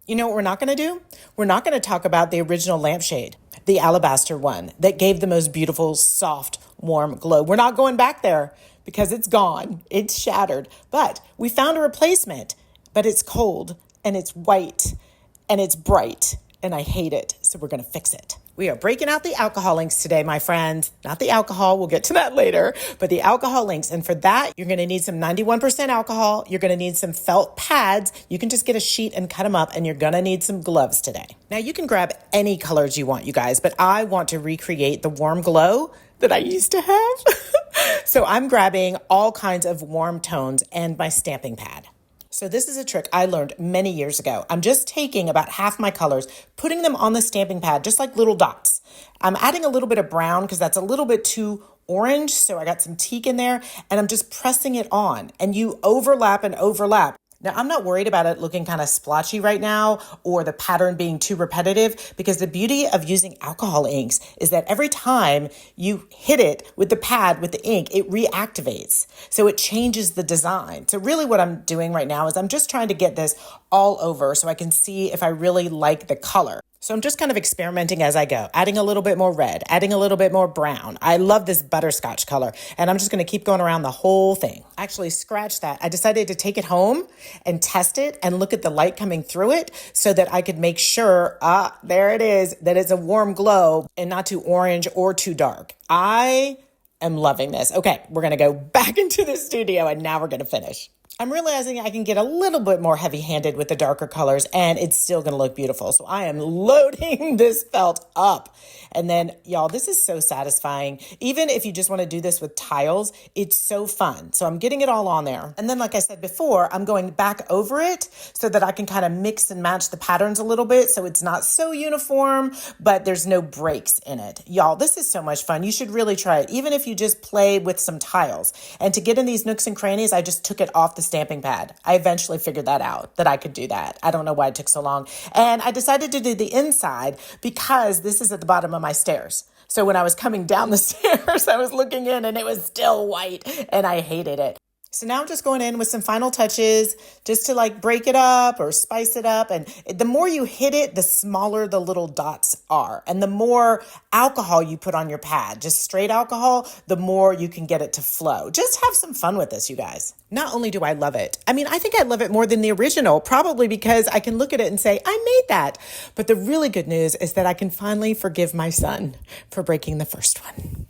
You know what we're not going to do? We're not going to talk about the original lampshade, the alabaster one that gave the most beautiful, soft, warm glow. We're not going back there because it's gone. It's shattered. But we found a replacement, but it's cold and it's white and it's bright and I hate it. So we're going to fix it. We are breaking out the alcohol inks today, my friends. Not the alcohol, we'll get to that later, but the alcohol inks. And for that, you're going to need some 91% alcohol. You're going to need some felt pads. You can just get a sheet and cut them up, and you're going to need some gloves today. Now, you can grab any colors you want, you guys, but I want to recreate the warm glow that I used to have. So I'm grabbing all kinds of warm tones and my stamping pad. So this is a trick I learned many years ago. I'm just taking about half my colors, putting them on the stamping pad, just like little dots. I'm adding a little bit of brown because that's a little bit too orange. So I got some teak in there and I'm just pressing it on and you overlap and overlap. Now, I'm not worried about it looking kind of splotchy right now or the pattern being too repetitive because the beauty of using alcohol inks is that every time you hit it with the pad, with the ink, it reactivates. So it changes the design. So really what I'm doing right now is I'm just trying to get this all over so I can see if I really like the color. So I'm just kind of experimenting as I go, adding a little bit more red, adding a little bit more brown. I love this butterscotch color, and I'm just going to keep going around the whole thing. Actually, scratch that. I decided to take it home and test it and look at the light coming through it so that I could make sure, there it is, that it's a warm glow and not too orange or too dark. I am loving this. Okay, we're going to go back into the studio, and now we're going to finish. I'm realizing I can get a little bit more heavy-handed with the darker colors and it's still going to look beautiful. So I am loading this felt up. And then, y'all, this is so satisfying. Even if you just want to do this with tiles, it's so fun. So I'm getting it all on there. And then, like I said before, I'm going back over it so that I can kind of mix and match the patterns a little bit so it's not so uniform, but there's no breaks in it. Y'all, this is so much fun. You should really try it, even if you just play with some tiles. And to get in these nooks and crannies, I just took it off the stamping pad. I eventually figured that out, that I could do that. I don't know why it took so long. And I decided to do the inside because this is at the bottom of my stairs. So when I was coming down the stairs, I was looking in and it was still white and I hated it. So now I'm just going in with some final touches just to like break it up or spice it up. And the more you hit it, the smaller the little dots are. And the more alcohol you put on your pad, just straight alcohol, the more you can get it to flow. Just have some fun with this, you guys. Not only do I love it, I think I love it more than the original, probably because I can look at it and say, I made that. But the really good news is that I can finally forgive my son for breaking the first one.